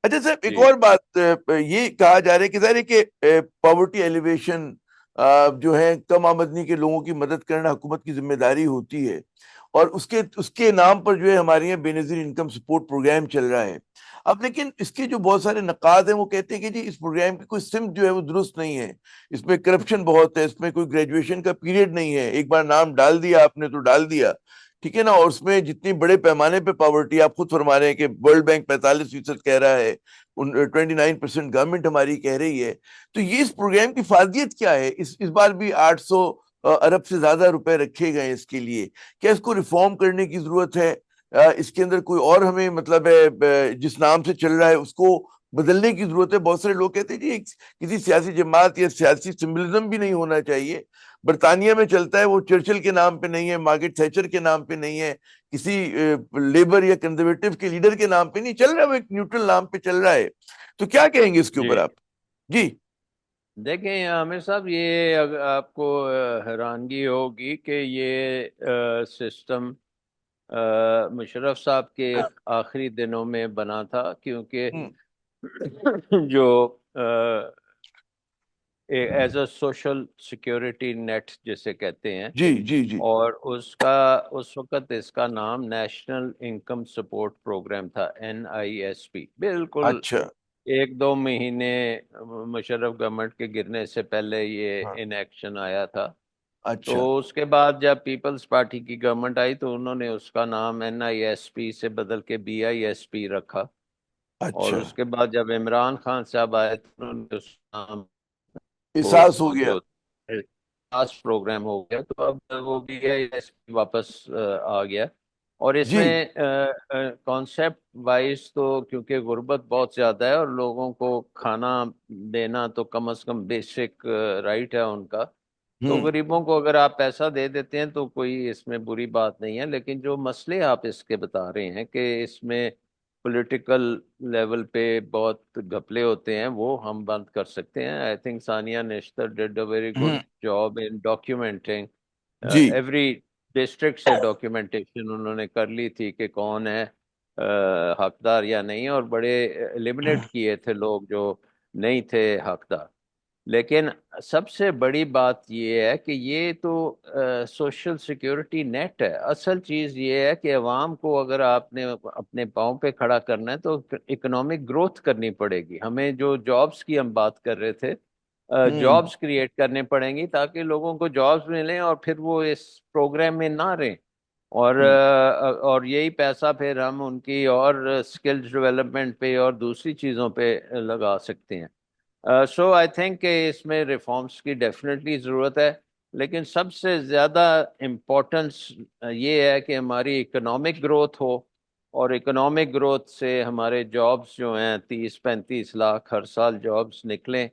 اچھا صاحب ایک اور بات یہ کہا جا رہا ہے کہ ظاہر ہے کہ پاورٹی ایلیویشن جو ہے کم آمدنی کے لوگوں کی مدد کرنا حکومت کی ذمہ داری ہوتی ہے، اور اس کے نام پر جو ہے ہمارے یہاں بے نظیر انکم سپورٹ پروگرام چل رہا ہے. اب لیکن اس کے جو بہت سارے نقاد ہیں وہ کہتے ہیں کہ جی اس پروگرام کی کوئی سمت جو ہے وہ درست نہیں ہے، اس میں کرپشن بہت ہے، اس میں کوئی گریجویشن کا پیریڈ نہیں ہے، ایک بار نام ڈال دیا آپ نے تو ڈال دیا، ٹھیک ہے نا. اور اس میں جتنی بڑے پیمانے پہ پاورٹی، آپ خود فرما رہے ہیں کہ ورلڈ بینک 45% کہہ رہا ہے، 29% گورنمنٹ ہماری کہہ رہی ہے. تو یہ اس پروگرام کی فائدیت کیا ہے؟ اس بار بھی 800 ارب سے زیادہ روپے رکھے گئے اس کے لیے. کیا اس کو ریفارم کرنے کی ضرورت ہے؟ اس کے اندر کوئی اور ہمیں مطلب ہے جس نام سے چل رہا ہے اس کو بدلنے کی ضرورت ہے؟ بہت سارے لوگ کہتے ہیں جی کسی سیاسی جماعت یا سیاسی سمبلزم بھی نہیں ہونا چاہیے. برطانیہ میں چلتا ہے، وہ چرچل کے نام پہ نہیں ہے، مارگریٹ تھیچر کے نام پہ نہیں ہے، کسی لیبر یا کنزرویٹو کے لیڈر کے نام پہ نہیں چل رہا ہے، وہ ایک نیوٹرل نام پہ چل رہا ہے. تو کیا کہیں گے اس کے اوپر آپ؟ جی دیکھیں عامر صاحب، یہ آپ کو حیرانگی ہوگی کہ یہ سسٹم مشرف صاحب کے آخری دنوں میں بنا تھا، کیونکہ جو as a social security net جسے کہتے ہیں، جی جی جی اور اس وقت اس کا نام نیشنل انکم سپورٹ پروگرام تھا، NISP. بالکل اچھا 1-2 مہینے مشرف گورنمنٹ کے گرنے سے پہلے یہ ان ایکشن آیا تھا. اچھا تو اس کے بعد جب پیپلز پارٹی کی گورنمنٹ آئی تو انہوں نے اس کا نام NISP سے بدل کے BISP رکھا. اور اچھا اس کے بعد جب عمران خان صاحب آئے تو انہوں نے اس نام کو احساس ہو گیا. جو خاص پروگرام ہو گیا، تو اب وہ BISP واپس آ گیا. اور اس جی میں کانسیپٹ وائز تو کیونکہ غربت بہت زیادہ ہے اور لوگوں کو کھانا دینا تو کم از کم بیسک رائٹ ہے ان کا، تو غریبوں کو اگر آپ پیسہ دے دیتے ہیں تو کوئی اس میں بری بات نہیں ہے. لیکن جو مسئلے آپ اس کے بتا رہے ہیں کہ اس میں پولیٹیکل لیول پہ بہت گھپلے ہوتے ہیں، وہ ہم بند کر سکتے ہیں. I think Sania Nishtar did a very good job in documenting جی ایوری ڈسٹرکٹ سے. ڈاکیومنٹیشن انہوں نے کر لی تھی کہ کون ہے حقدار یا نہیں، اور بڑے ایلیمنیٹ کیے تھے لوگ جو نہیں تھے حقدار. لیکن سب سے بڑی بات یہ ہے کہ یہ تو سوشل سیکیورٹی نیٹ ہے. اصل چیز یہ ہے کہ عوام کو اگر آپ نے اپنے پاؤں پہ کھڑا کرنا ہے تو اکنامک گروتھ کرنی پڑے گی. ہمیں جو جابس کی ہم بات کر رہے تھے، جابس کریٹ کرنے پڑیں گی تاکہ لوگوں کو جابس ملیں اور پھر وہ اس پروگرام میں نہ رہیں. اور یہی پیسہ پھر ہم ان کی اور اسکلز ڈیولپمنٹ پہ اور دوسری چیزوں پہ لگا سکتے ہیں. سو آئی تھنک کہ اس میں ریفارمس کی ڈیفینیٹلی ضرورت ہے. لیکن سب سے زیادہ امپورٹنس یہ ہے کہ ہماری اکنامک گروتھ ہو، اور اکنامک گروتھ سے ہمارے جابس جو ہیں 30-35 لاکھ ہر سال جابس نکلیں،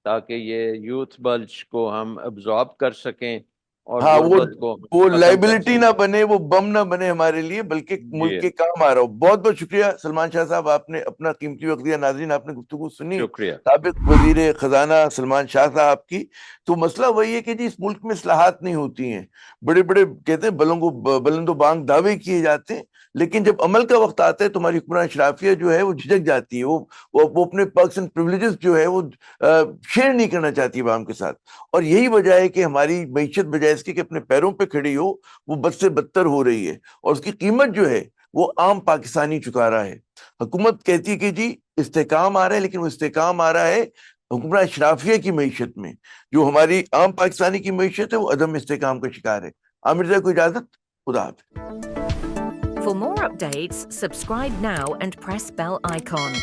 تاکہ یہ یوتھ بلج کو ہم ابزارب کر سکیں اور ہاں غربت کو وہ ختم کر لائبلٹی نہ سکیں. بنے، وہ بم نہ بنے ہمارے لیے، بلکہ جی ملک کے کام آ رہا ہو. بہت بہت شکریہ سلمان شاہ صاحب، آپ نے اپنا قیمتی وقت دیا. ناظرین آپ نے گفتگو سنی شکریہ. سابق وزیر خزانہ سلمان شاہ صاحب کی. تو مسئلہ وہی ہے کہ جی اس ملک میں اصلاحات نہیں ہوتی ہیں. بڑے بڑے کہتے ہیں بلند و بانگ دعوے کیے جاتے ہیں، لیکن جب عمل کا وقت آتا ہے تمہاری حکمران اشرافیہ جو ہے وہ جھجک جاتی ہے. وہ اپنے پرکس اینڈ پریولیجز جو ہے وہ شیئر نہیں کرنا چاہتی عوام کے ساتھ. اور یہی وجہ ہے کہ ہماری معیشت بجائے اس کی کہ اپنے پیروں پہ کھڑی ہو، وہ بد سے بدتر ہو رہی ہے، اور اس کی قیمت جو ہے وہ عام پاکستانی چکا رہا ہے. حکومت کہتی ہے کہ جی استحکام آ رہا ہے، لیکن وہ استحکام آ رہا ہے حکمراں اشرافیہ کی معیشت میں. جو ہماری عام پاکستانی کی معیشت ہے وہ عدم استحکام کا شکار ہے. عامر صاحب کو اجازت، خدا حافظ. For more updates, subscribe now and press bell icon.